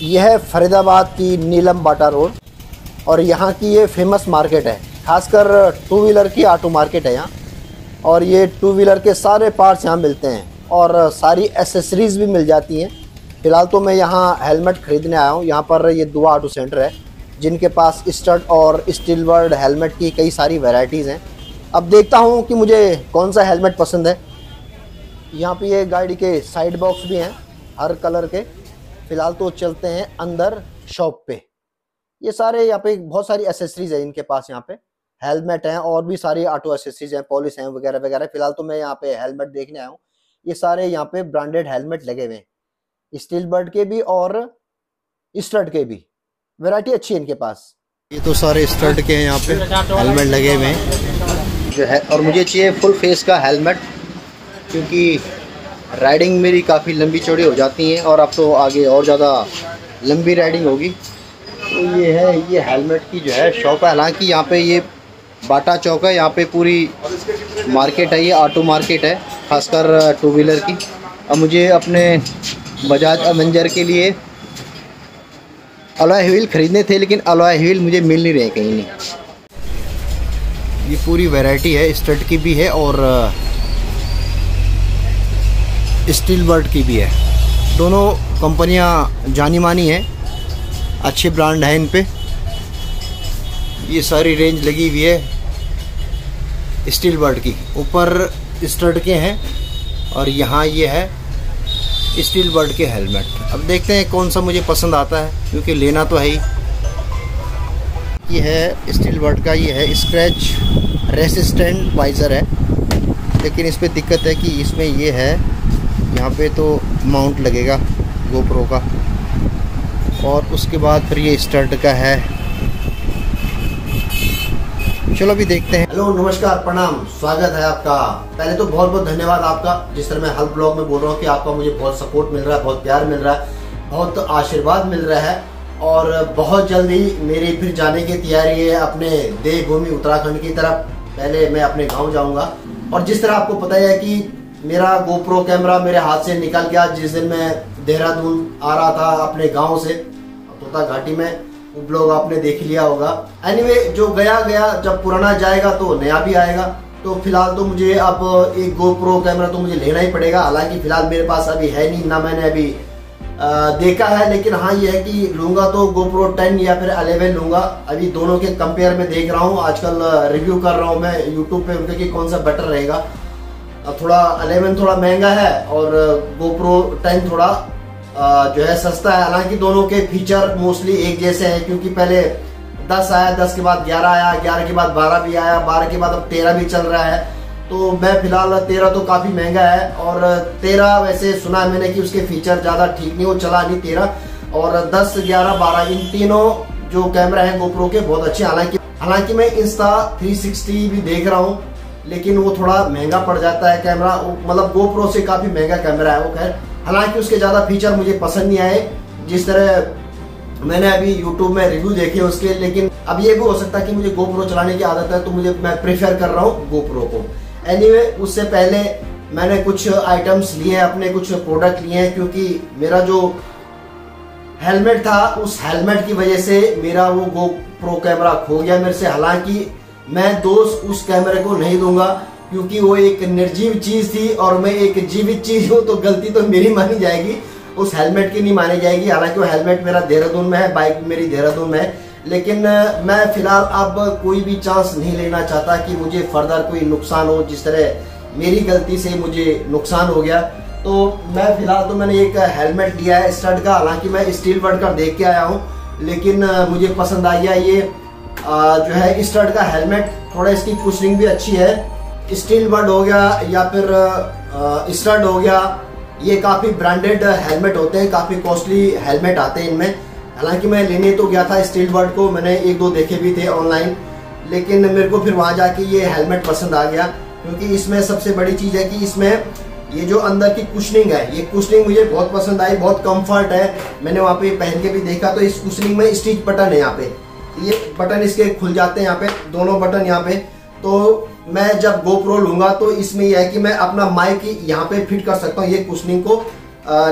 यह है फरीदाबाद की नीलम बाटा रोड और यहाँ की ये फेमस मार्केट है, खासकर टू व्हीलर की ऑटो मार्केट है यहाँ। और ये टू व्हीलर के सारे पार्ट्स यहाँ मिलते हैं और सारी एसेसरीज़ भी मिल जाती हैं। फ़िलहाल तो मैं यहाँ हेलमेट ख़रीदने आया हूँ। यहाँ पर ये दुआ ऑटो सेंटर है जिनके पास स्टड और स्टील वर्ड हेलमेट की कई सारी वैरायटीज़ हैं। अब देखता हूँ कि मुझे कौन सा हेलमेट पसंद है। यहाँ पे ये गाड़ी के साइड बॉक्स भी हैं हर कलर के। फ़िलहाल तो चलते हैं अंदर शॉप पे। ये सारे यहाँ पे बहुत सारी एसेसरीज़ है इनके पास। यहाँ पे हेलमेट हैं और भी सारी ऑटो एसेसरीज़ हैं, पॉलिश हैं वगैरह वगैरह। फ़िलहाल तो मैं यहाँ पे हेलमेट देखने आया हूँ। ये सारे यहाँ पे ब्रांडेड हेलमेट लगे हुए हैं, स्टील बर्ड के भी और स्टड के भी। वैरायटी अच्छी है इनके पास। ये तो सारे स्टड के हैं यहाँ पे हेलमेट लगे हुए हैं जो है। और मुझे चाहिए फुल फेस का हेलमेट क्योंकि राइडिंग मेरी काफ़ी लंबी चौड़ी हो जाती है और अब तो आगे और ज़्यादा लंबी राइडिंग होगी। तो ये है, ये हेलमेट की जो है शॉप है। हालांकि यहाँ पे ये बाटा चौक है, यहाँ पे पूरी मार्केट है, ये ऑटो मार्केट है खासकर टू व्हीलर की। अब मुझे अपने बजाज अवेंजर के लिए अलॉय व्हील ख़रीदने थे लेकिन अलॉय व्हील मुझे मिल नहीं रहे कहीं नहीं। ये पूरी वैरायटी है, स्टड की भी है और स्टील बर्ड की भी है। दोनों कंपनियां जानी मानी हैं, अच्छे ब्रांड हैं इन पे। ये सारी रेंज लगी हुई है स्टील बर्ड की, ऊपर स्टड के हैं और यहाँ ये है स्टील बर्ड के हेलमेट। अब देखते हैं कौन सा मुझे पसंद आता है क्योंकि लेना तो है ही। ये है स्टील बर्ड का, ये है स्क्रैच रेसिस्टेंट वाइज़र है, लेकिन इस पर दिक्कत है कि इसमें ये है यहाँ पे तो माउंट लगेगा गोप्रो का और उसके बाद फिर ये स्टड का है। चलो अभी देखते हैं। हेलो नमस्कार प्रणाम, स्वागत है आपका। पहले तो बहुत बहुत धन्यवाद आपका। जिस तरह मैं हर ब्लॉग में बोल रहा हूँ कि आपका मुझे बहुत सपोर्ट मिल रहा है, बहुत प्यार मिल रहा है, बहुत आशीर्वाद मिल रहा है और बहुत जल्दी मेरी फिर जाने की तैयारी है अपने देवभूमि उत्तराखंड की तरफ। पहले मैं अपने गाँव जाऊँगा और जिस तरह आपको पता है कि मेरा गोप्रो कैमरा मेरे हाथ से निकल गया जिस दिन मैं देहरादून आ रहा था अपने गांव से तोता घाटी में। वो ब्लॉग आपने देख लिया होगा। एनीवे जो गया गया, जब पुराना जाएगा तो नया भी आएगा। तो फिलहाल तो मुझे अब एक गोप्रो कैमरा तो मुझे लेना ही पड़ेगा। हालांकि फिलहाल मेरे पास अभी है नहीं, ना मैंने अभी देखा है, लेकिन हाँ ये है कि लूंगा तो गोप्रो 10 या फिर 11 लूंगा। अभी दोनों के कंपेयर में देख रहा हूँ, आजकल रिव्यू कर रहा हूँ मैं यूट्यूब पे उनके कि कौन सा बेटर रहेगा। अब थोड़ा 11 थोड़ा महंगा है और गोप्रो 10 थोड़ा जो है सस्ता है। हालांकि दोनों के फीचर मोस्टली एक जैसे हैं क्योंकि पहले 10 आया, 10 के बाद 11 आया, 11 के बाद 12 भी आया, 12 के बाद अब 13 भी चल रहा है। तो मैं फिलहाल 13 तो काफ़ी महंगा है और 13 वैसे सुना है मैंने कि उसके फीचर ज़्यादा ठीक नहीं, वो चला नहीं 13। और 10, 11, 12 इन तीनों जो कैमरा है गोप्रो के बहुत अच्छे। हालांकि मैं इंस्टा 360 भी देख रहा हूँ लेकिन वो थोड़ा महंगा पड़ जाता है कैमरा, मतलब गोप्रो से काफ़ी महंगा कैमरा है वो। खैर हालांकि उसके ज़्यादा फीचर मुझे पसंद नहीं आए जिस तरह मैंने अभी YouTube में रिव्यू देखे उसके। लेकिन अब ये भी हो सकता है कि मुझे गोप्रो चलाने की आदत है तो मैं प्रेफर कर रहा हूँ गोप्रो को। एनीवे उससे पहले मैंने कुछ आइटम्स लिए हैं, अपने कुछ प्रोडक्ट लिए हैं क्योंकि मेरा जो हेलमेट था उस हेलमेट की वजह से मेरा वो गोप्रो कैमरा खो गया मेरे से। हालांकि मैं दोष उस कैमरे को नहीं दूंगा क्योंकि वो एक निर्जीव चीज थी और मैं एक जीवित चीज हूँ, तो गलती तो मेरी मानी जाएगी, उस हेलमेट की नहीं मानी जाएगी। हालांकि वो हेलमेट मेरा देहरादून में है, बाइक मेरी देहरादून में है, लेकिन मैं फिलहाल अब कोई भी चांस नहीं लेना चाहता कि मुझे फर्दर कोई नुकसान हो जिस तरह मेरी गलती से मुझे नुकसान हो गया। तो मैं फिलहाल तो मैंने एक हेलमेट लिया है स्टड का। हालांकि मैं स्टील बर्ड का देख के आया हूँ लेकिन मुझे पसंद आई है ये जो है स्टड का हेलमेट। थोड़ा इसकी कुशनिंग भी अच्छी है। स्टील बर्ड हो गया या फिर स्टड हो गया, ये काफ़ी ब्रांडेड हेलमेट होते हैं, काफ़ी कॉस्टली हेलमेट आते हैं इनमें। हालांकि मैं लेने तो गया था स्टील बर्ड को, मैंने 1-2 देखे भी थे ऑनलाइन, लेकिन मेरे को फिर वहाँ जाके ये हेलमेट पसंद आ गया क्योंकि इसमें सबसे बड़ी चीज़ है कि इसमें ये जो अंदर की कुशनिंग है, ये कुशनिंग मुझे बहुत पसंद आई, बहुत कंफर्ट है। मैंने वहाँ पे पहन के भी देखा तो इस कुशनिंग में स्टिच बटन है, यहाँ पे ये बटन इसके खुल जाते हैं, यहाँ पे दोनों बटन यहाँ पे। तो मैं जब गोप्रो लूंगा तो इसमें यह है कि मैं अपना माइक यहाँ पे फिट कर सकता हूँ, ये कुशनिंग को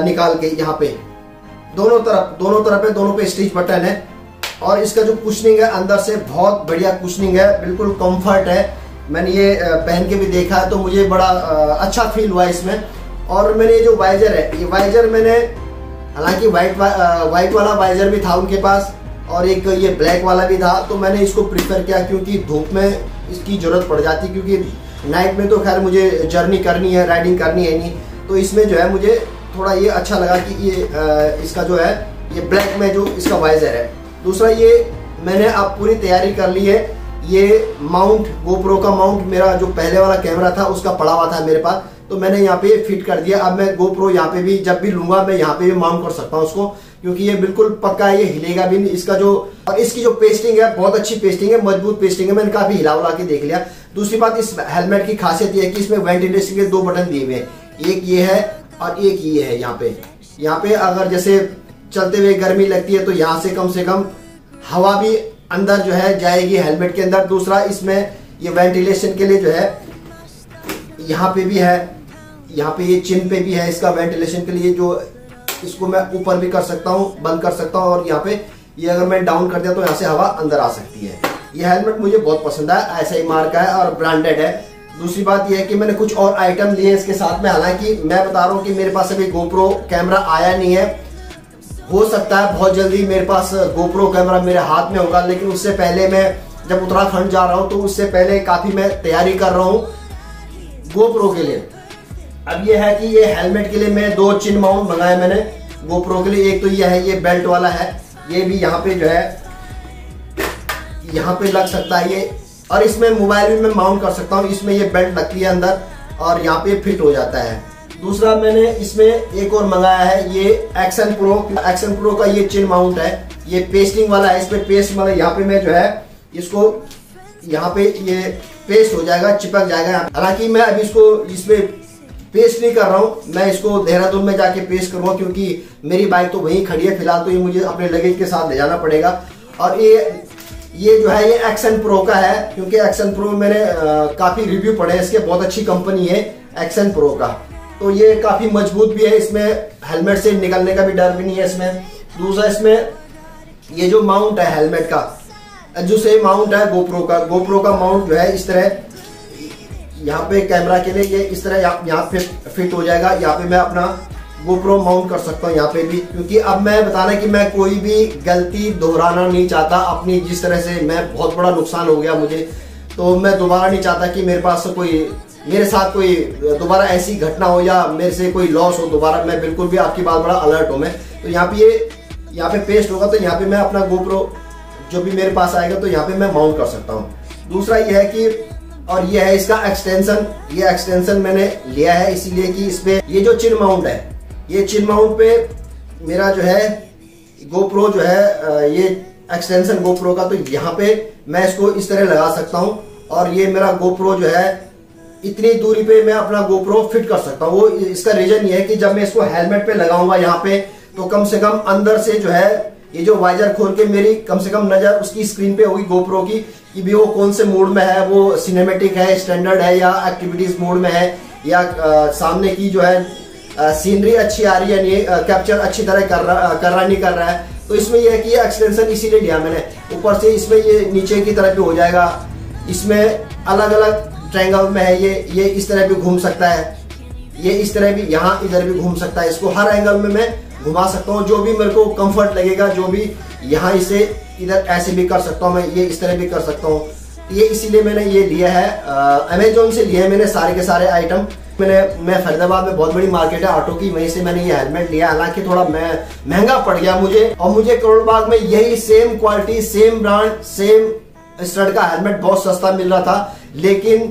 निकाल के यहाँ पे। दोनों तरफ है, दोनों पे स्टिच बटन है। और इसका जो कुशनिंग है अंदर से बहुत बढ़िया कुशनिंग है, बिल्कुल कंफर्ट है। मैंने ये पहन के भी देखा है तो मुझे बड़ा अच्छा फील हुआ इसमें। और मैंने ये जो वाइजर है, ये वाइजर मैंने, हालांकि वाइट वाला वाइजर भी था उनके पास और एक ये ब्लैक वाला भी था, तो मैंने इसको प्रीफर किया क्योंकि धूप में इसकी जरूरत पड़ जाती, क्योंकि नाइट में तो खैर मुझे जर्नी करनी है, राइडिंग करनी है नहीं, तो इसमें जो है मुझे थोड़ा ये अच्छा लगा कि ये इसका जो है ये ब्लैक में जो इसका वाइजर है। दूसरा ये मैंने अब पूरी तैयारी कर ली है, ये माउंट गोप्रो का माउंट मेरा जो पहले वाला कैमरा था उसका पड़ा हुआ था मेरे पास, तो मैंने यहाँ पे फिट कर दिया। अब मैं गोप्रो यहाँ पे भी जब भी लूंगा मैं यहाँ पे भी माउंट कर सकता हूँ उसको, क्योंकि ये बिल्कुल पक्का है, ये हिलेगा भी नहीं। इसका जो और इसकी जो पेस्टिंग है बहुत अच्छी पेस्टिंग है, मजबूत पेस्टिंग है, मैंने काफी हिला उला के देख लिया। दूसरी बात, इस हेलमेट की खासियत ये है कि इसमें वेंटिलेशन के 2 बटन दिए हुए हैं, एक ये है और एक ये है। यहाँ पे अगर जैसे चलते हुए गर्मी लगती है तो यहाँ से कम हवा भी अंदर जो है जाएगी हेलमेट के अंदर। दूसरा इसमें ये वेंटिलेशन के लिए जो है यहाँ पे भी है, यहाँ पे ये चिन पे भी है इसका वेंटिलेशन के लिए, जो इसको मैं ऊपर भी कर सकता हूँ, बंद कर सकता हूँ, और यहाँ पे ये अगर मैं डाउन कर दिया तो यहाँ से हवा अंदर आ सकती है। ये हेलमेट मुझे बहुत पसंद है, ऐसा ही मार्का है और ब्रांडेड है। दूसरी बात ये है कि मैंने कुछ और आइटम लिए इसके साथ में, हालांकि मैं बता रहा हूँ कि मेरे पास अभी गोप्रो कैमरा आया नहीं है, हो सकता है बहुत जल्दी मेरे पास गोप्रो कैमरा मेरे हाथ में होगा, लेकिन उससे पहले मैं जब उत्तराखंड जा रहा हूँ तो उससे पहले काफी मैं तैयारी कर रहा हूँ गोप्रो के लिए। अब ये है कि ये हेलमेट के लिए मैं 2 चिन माउंट मंगाए मैंने गोप्रो के लिए। एक तो ये है, ये बेल्ट वाला है, ये भी यहाँ पे जो है यहाँ पे लग सकता है ये, और इसमें मोबाइल भी मैं माउंट कर सकता हूँ। इसमें ये बेल्ट लगती है अंदर और यहाँ पे फिट हो जाता है। दूसरा मैंने इसमें एक और मंगाया है, ये एक्शन प्रो का ये चिन माउंट है, ये पेस्टिंग वाला है, इसमें पेस्ट वाला, यहाँ पे मैं जो है इसको यहाँ पे ये पेस्ट हो जाएगा, चिपक जाएगा। हालांकि मैं अभी इसमें पेस्ट नहीं कर रहा हूँ, मैं इसको देहरादून में जाके पेस्ट करूँगा, क्योंकि मेरी बाइक तो वहीं खड़ी है फिलहाल, तो ये मुझे अपने लगेज के साथ ले जाना पड़ेगा। और ये जो है ये एक्शन प्रो का है, क्योंकि एक्शन प्रो मैंने काफी रिव्यू पढ़े इसके, बहुत अच्छी कंपनी है एक्शन प्रो का, तो ये काफी मजबूत भी है, इसमें हेलमेट से निकलने का भी डर भी नहीं है इसमें। दूसरा इसमें ये जो माउंट है हेलमेट का, जो सेम माउंट है गोप्रो का माउंट जो है इस तरह यहाँ पे कैमरा के लिए ये इस तरह यहाँ पे फिट हो जाएगा। यहाँ पे मैं अपना गोप्रो माउंट कर सकता हूँ यहाँ पे भी, क्योंकि अब मैं बताना कि मैं कोई भी गलती दोहराना नहीं चाहता अपनी, जिस तरह से मैं बहुत बड़ा नुकसान हो गया मुझे, तो मैं दोबारा नहीं चाहता कि मेरे साथ कोई दोबारा ऐसी घटना हो या मेरे से कोई लॉस हो दोबारा। मैं बिल्कुल भी आपकी बात बड़ा अलर्ट हूँ मैं। तो यहाँ पे पेस्ट होगा तो यहाँ पे मैं अपना गोप्रो जो भी मेरे पास आएगा तो यहाँ पे मैं माउंट कर सकता हूँ। दूसरा ये है कि, और ये है इसका एक्सटेंशन, ये एक्सटेंशन मैंने लिया है इसीलिए कि इस पे ये जो चिन माउंट है, ये चिन माउंट पे मेरा जो है गोप्रो जो है ये एक्सटेंशन गोप्रो का, तो यहाँ पे मैं इसको इस तरह लगा सकता हूँ और ये मेरा गोप्रो जो है इतनी दूरी पे मैं अपना गोप्रो फिट कर सकता हूँ। वो इसका रीजन ये है कि जब मैं इसको हेलमेट पे लगाऊंगा यहाँ पे, तो कम से कम अंदर से जो है ये जो वाइजर खोल के मेरी कम से कम नजर उसकी स्क्रीन पे होगी गोप्रो की, कि भी वो कौन से मोड में है, वो सिनेमेटिक है, स्टैंडर्ड है या एक्टिविटीज मोड में है, या सामने की जो है सीनरी अच्छी आ रही है, नहीं कैप्चर अच्छी तरह कर रहा नहीं कर रहा है। तो इसमें यह है कि ये एक्सटेंशन इसीलिए लिया मैंने। ऊपर से इसमें ये नीचे की तरफ भी हो जाएगा, इसमें अलग अलग ट्रायंगल में है, ये इस तरह भी घूम सकता है, ये इस तरह भी यहाँ इधर भी घूम सकता है, इसको हर एंगल में मैं घुमा सकता हूँ, जो भी मेरे को कंफर्ट लगेगा, जो भी यहाँ इसे इधर ऐसे भी कर सकता हूँ मैं, ये इस तरह भी कर सकता हूँ। ये इसीलिए मैंने ये लिया है, अमेजोन से लिए मैंने सारे के सारे आइटम। मैं फरीदाबाद में बहुत बड़ी मार्केट है ऑटो की, वहीं से मैंने ये हेलमेट लिया, हालांकि थोड़ा महंगा पड़ गया मुझे, और मुझे करोड़ बाग में यही same quality, same brand, same stud का हेलमेट बहुत सस्ता मिल रहा था। लेकिन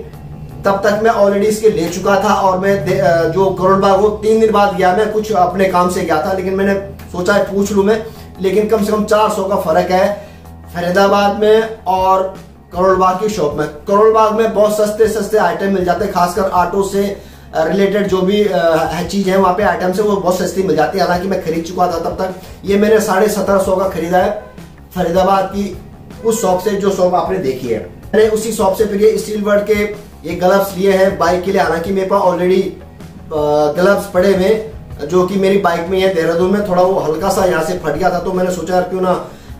तब तक मैं ऑलरेडी इसके ले चुका था, और मैं जो करोड़ बाग वो 3 दिन बाद गया, मैं कुछ अपने काम से गया था, लेकिन मैंने सोचा है पूछ लूं मैं, लेकिन कम से कम 400 का फर्क है फरीदाबाद में और करोड़ बाग की शॉप में। करोड़ बाग में बहुत सस्ते आइटम मिल जाते हैं, खासकर ऑटो से रिलेटेड जो भी चीज है वहाँ पे आइटम से वो बहुत सस्ती मिल जाती है। हालांकि मैं खरीद चुका था तब तक, ये मैंने 1750 का खरीदा है फरीदाबाद की उस शॉप से, जो शॉप आपने देखी है। मैंने उसी शॉप से फिर ये स्टील वर्ड के ये ग्लव्स लिए हैं बाइक के लिए, हालांकि मेरे पास ऑलरेडी ग्लव्स पड़े हुए जो कि मेरी बाइक में है देहरादून में, थोड़ा वो हल्का सा यहाँ से फट गया था, तो मैंने सोचा यार क्यों ना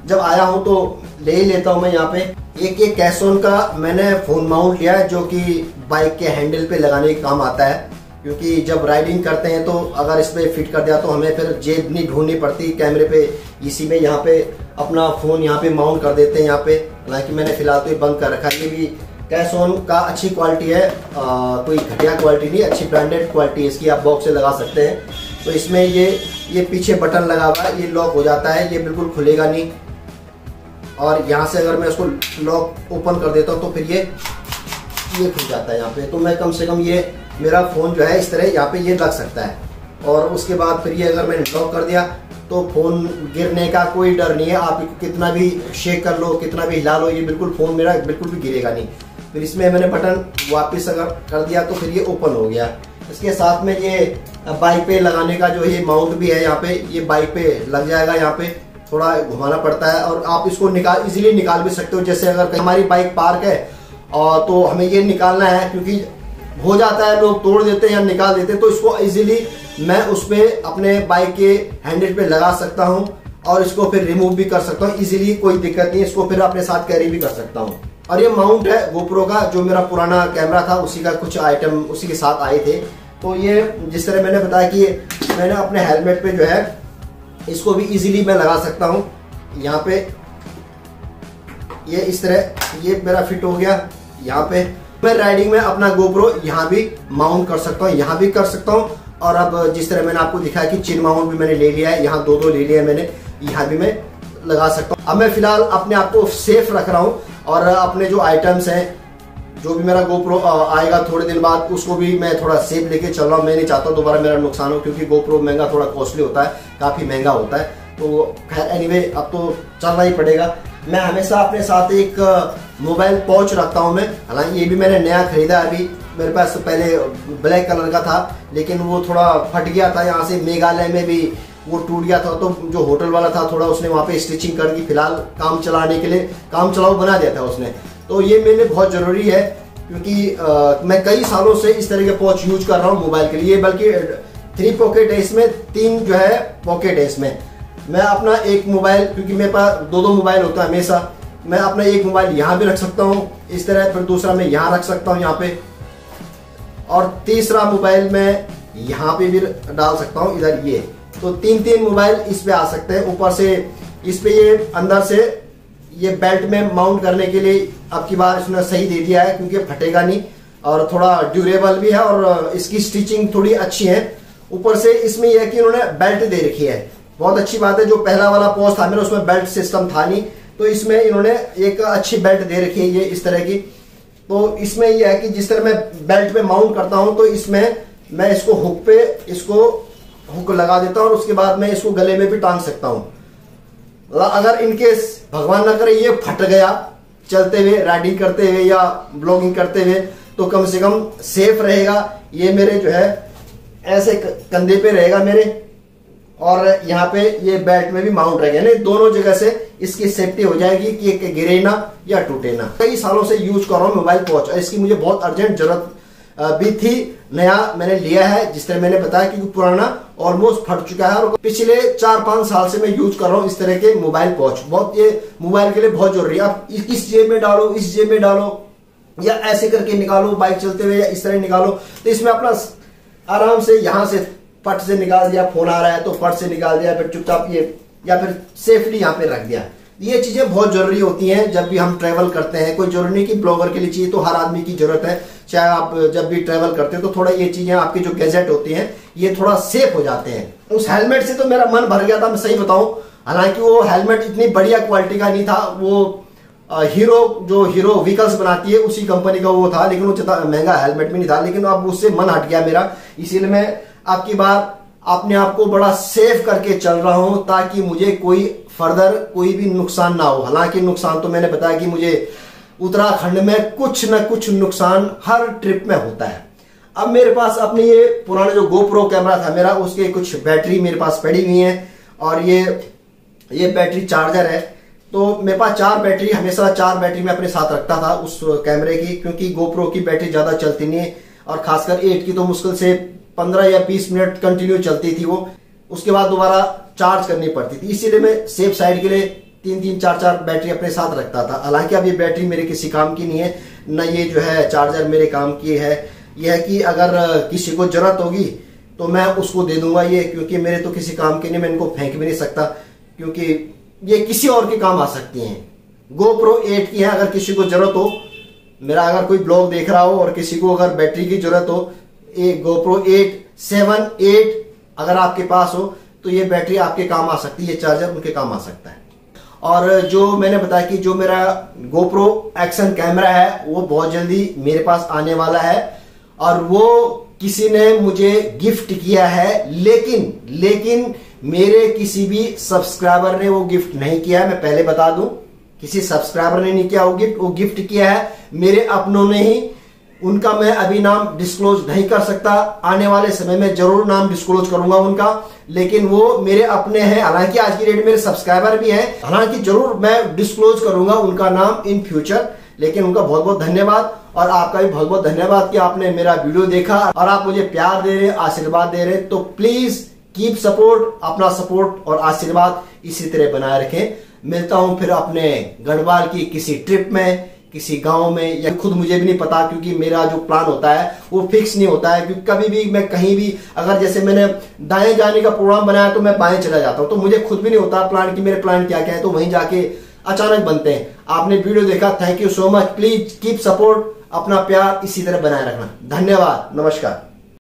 जब आया हूँ तो ले ही लेता हूँ मैं यहाँ पे। एक ये कैसोन का मैंने फोन माउंट लिया है जो कि बाइक के हैंडल पे लगाने के काम आता है, क्योंकि जब राइडिंग करते हैं तो अगर इस पे फिट कर दिया तो हमें फिर जेब नहीं ढूंढनी पड़ती कैमरे पे, इसी में यहाँ पे अपना फोन यहाँ पे माउंट कर देते हैं यहाँ पे। हालांकि मैंने फिलहाल तो ये बंद कर रखा है। ये भी कैसोन का अच्छी क्वालिटी है, कोई घटिया क्वालिटी नहीं, अच्छी ब्रांडेड क्वालिटी है इसकी, आप बॉक्स से लगा सकते हैं। तो इसमें ये पीछे बटन लगा हुआ है, ये लॉक हो जाता है, ये बिल्कुल खुलेगा नहीं। और यहाँ से अगर मैं उसको लॉक ओपन कर देता हूँ तो फिर ये खुल जाता है यहाँ पे। तो मैं कम से कम ये मेरा फोन जो है इस तरह यहाँ पे ये लग सकता है। और उसके बाद फिर ये अगर मैंने लॉक कर दिया तो फोन गिरने का कोई डर नहीं है, आप कितना भी शेक कर लो, कितना भी हिला लो, ये बिल्कुल फोन मेरा बिल्कुल भी गिरेगा नहीं। फिर इसमें मैंने बटन वापस अगर कर दिया तो फिर ये ओपन हो गया। इसके साथ में ये बाइक पे लगाने का जो ये माउंट भी है यहाँ पे, ये बाइक पे लग जाएगा, यहाँ पे थोड़ा घुमाना पड़ता है और आप इसको इजीली निकाल भी सकते हो। जैसे अगर हमारी बाइक पार्क है और तो हमें ये निकालना है, क्योंकि हो जाता है लोग तोड़ देते हैं या निकाल देते हैं, तो इसको इजीली मैं उस पे अपने बाइक के हैंडल पे लगा सकता हूँ और इसको फिर रिमूव भी कर सकता हूँ इजीली, कोई दिक्कत नहीं, इसको फिर अपने साथ कैरी भी कर सकता हूँ। और ये माउंट है गोप्रो का, जो मेरा पुराना कैमरा था उसी का कुछ आइटम उसी के साथ आए थे। तो ये जिस तरह मैंने बताया कि मैंने अपने हेलमेट पे जो है इसको भी इजीली मैं लगा सकता हूँ। यहाँ पे ये इस तरह ये मेरा फिट हो गया। यहाँ पे मैं राइडिंग में अपना गोप्रो यहाँ भी माउंट कर सकता हूँ, यहाँ भी कर सकता हूँ। और अब जिस तरह मैंने आपको दिखाया कि चिन माउंट भी मैंने ले लिया है, यहाँ दो ले लिया है मैंने, यहाँ भी मैं लगा सकता हूँ। अब मैं फिलहाल अपने आप को सेफ रख रहा हूँ और अपने जो आइटम्स हैं, जो भी मेरा गोप्रो आएगा थोड़े दिन बाद, उसको भी मैं थोड़ा सेफ लेके चल रहा हूँ। मैं नहीं चाहता दोबारा मेरा नुकसान हो, क्योंकि गोप्रो महंगा, थोड़ा कॉस्टली होता है, काफ़ी महंगा होता है। तो खैर एनीवे अब तो चलना ही पड़ेगा। मैं हमेशा अपने साथ एक मोबाइल पॉच रखता हूँ मैं, हालांकि ये भी मैंने नया खरीदा है। अभी मेरे पास पहले ब्लैक कलर का था, लेकिन वो थोड़ा फट गया था, यहाँ से मेघालय में भी वो टूट गया था। तो जो होटल वाला था थोड़ा उसने वहाँ पे स्टिचिंग कर दी, फिलहाल काम चलाने के लिए काम चलाऊ बना दिया था उसने। तो ये मेरे लिए बहुत ज़रूरी है, क्योंकि मैं कई सालों से इस तरह के पॉच यूज कर रहा हूँ मोबाइल के लिए। बल्कि 3 पॉकेट है इसमें, 3 जो है पॉकेट है इसमें। मैं अपना एक मोबाइल, क्योंकि मेरे पास 2 मोबाइल होता है हमेशा, मैं अपना एक मोबाइल यहाँ भी रख सकता हूँ इस तरह, फिर दूसरा मैं यहाँ रख सकता हूँ यहाँ पे, और तीसरा मोबाइल मैं यहाँ पे भी डाल सकता हूँ इधर ये। तो 3 मोबाइल इस पे आ सकते हैं। ऊपर से इस पे ये अंदर से ये बेल्ट में माउंट करने के लिए अब की बार इसने सही दे दिया है, क्योंकि फटेगा नहीं और थोड़ा ड्यूरेबल भी है और इसकी स्टिचिंग थोड़ी अच्छी है। ऊपर से इसमें यह है कि इन्होंने बेल्ट दे रखी है, बहुत अच्छी बात है। जो पहला वाला पॉच था मेरा उसमें बेल्ट सिस्टम था नहीं, तो इसमें इन्होंने एक अच्छी बेल्ट दे रखी है ये इस तरह की। तो इसमें यह है कि जिस तरह मैं बेल्ट पे माउंट करता हूं, तो इसमें मैं इसको हुक पे इसको हुक लगा देता हूं और उसके बाद मैं इसको गले में भी टांग सकता हूं। अगर इनकेस भगवान ना करे ये फट गया चलते हुए, राइडिंग करते हुए या ब्लॉगिंग करते हुए, तो कम से कम सेफ रहेगा। ये मेरे जो है ऐसे कंधे पे रहेगा मेरे, और यहाँ पे ये बेल्ट में भी माउंट रहेगा, नहीं दोनों जगह से इसकी सेफ्टी हो जाएगी कि एक गिरे ना या टूटे ना। कई सालों से यूज कर रहा हूँ मोबाइल वॉच, इसकी मुझे बहुत अर्जेंट जरूरत भी थी। नया मैंने लिया है, जिस तरह मैंने बताया, क्योंकि पुराना ऑलमोस्ट फट चुका है और पिछले 4-5 साल से मैं यूज कर रहा हूँ इस तरह के मोबाइल वॉच। बहुत ये मोबाइल के लिए बहुत जरूरी है। आप इस जेब में डालो, इस जेब में डालो, या ऐसे करके निकालो बाइक चलते हुए, या इस तरह निकालो, तो इसमें अपना आराम से यहाँ से फट से निकाल दिया, फोन आ रहा है तो फट से निकाल दिया, फिर चुपचाप ये, या फिर सेफली यहाँ पे रख दिया। ये चीजें बहुत जरूरी होती हैं जब भी हम ट्रैवल करते हैं। कोई जरूरी नहीं कि ब्लॉगर के लिए चाहिए, तो हर आदमी की जरूरत है। चाहे आप जब भी ट्रैवल करते हो तो थोड़ा ये चीजें, आपके जो गैजेट होती हैं ये थोड़ा सेफ हो जाते हैं। उस हेलमेट से तो मेरा मन भर गया था, मैं सही बताऊं। हालांकि वो हेलमेट इतनी बढ़िया क्वालिटी का नहीं था, वो हीरो जो हीरो व्हीकल्स बनाती है उसी कंपनी का वो था, लेकिन वो ज्यादा महंगा हेलमेट भी नहीं था। लेकिन अब उससे मन हट गया मेरा, इसीलिए मैं आपकी बार अपने आप को बड़ा सेफ करके चल रहा हूं, ताकि मुझे कोई फर्दर कोई भी नुकसान ना हो। हालांकि नुकसान तो मैंने बताया कि मुझे उत्तराखंड में कुछ न कुछ नुकसान हर ट्रिप में होता है। अब मेरे पास अपनी ये पुराना जो गोप्रो कैमरा था मेरा, उसके कुछ बैटरी मेरे पास पड़ी हुई है, और ये बैटरी चार्जर है। तो मेरे पास 4 बैटरी, हमेशा 4 बैटरी मैं अपने साथ रखता था उस कैमरे की, क्योंकि गोप्रो की बैटरी ज्यादा चलती नहीं है, और खासकर 8 की तो मुश्किल से 15 या 20 मिनट कंटिन्यू चलती थी वो, उसके बाद दोबारा चार्ज करनी पड़ती थी। इसीलिए मैं सेफ साइड के लिए 3-3, 4-4 बैटरी अपने साथ रखता था। हालांकि अब ये बैटरी मेरे किसी काम की नहीं है, न ये जो है चार्जर मेरे काम की है। यह है कि अगर किसी को जरूरत होगी तो मैं उसको दे दूंगा ये, क्योंकि मेरे तो किसी काम के नहीं, मैं इनको फेंक भी नहीं सकता, क्योंकि ये किसी और के काम आ सकती हैं। GoPro 8 की है, अगर किसी को जरूरत हो, मेरा अगर कोई ब्लॉग देख रहा हो और किसी को अगर बैटरी की जरूरत हो, एक GoPro 8 7, 8 अगर आपके पास हो तो ये बैटरी आपके काम आ सकती है, ये चार्जर उनके काम आ सकता है। और जो मैंने बताया कि जो मेरा GoPro एक्शन कैमरा है वो बहुत जल्दी मेरे पास आने वाला है, और वो किसी ने मुझे गिफ्ट किया है, लेकिन मेरे किसी भी सब्सक्राइबर ने वो गिफ्ट नहीं किया है। मैं पहले बता दूं, किसी सब्सक्राइबर ने नहीं किया वो गिफ्ट किया है मेरे अपनों ने ही। उनका मैं अभी नाम डिस्क्लोज नहीं कर सकता, आने वाले समय में जरूर नाम डिस्क्लोज करूंगा उनका, लेकिन वो मेरे अपने हैं। हालांकि आज की डेट मेरे सब्सक्राइबर भी हैं, हालांकि जरूर मैं डिस्क्लोज करूंगा उनका नाम इन फ्यूचर। लेकिन उनका बहुत बहुत धन्यवाद, और आपका भी बहुत बहुत धन्यवाद कि आपने मेरा वीडियो देखा और आप मुझे प्यार दे रहे, आशीर्वाद दे रहे। तो प्लीज कीप सपोर्ट, अपना सपोर्ट और आशीर्वाद इसी तरह बनाए रखें। मिलता हूं फिर अपने गढ़वाल की किसी ट्रिप में, किसी गांव में, या खुद मुझे भी नहीं पता, क्योंकि मेरा जो प्लान होता है वो फिक्स नहीं होता है। क्योंकि कभी भी मैं कहीं भी, अगर जैसे मैंने दाएं जाने का प्रोग्राम बनाया तो मैं बाएं चला जाता हूं, तो मुझे खुद भी नहीं होता प्लान कि मेरे प्लान क्या क्या है, तो वहीं जाके अचानक बनते हैं। आपने वीडियो देखा, thank you so much. Please keep support, अपना प्यार इसी तरह बनाए रखना। धन्यवाद, नमस्कार।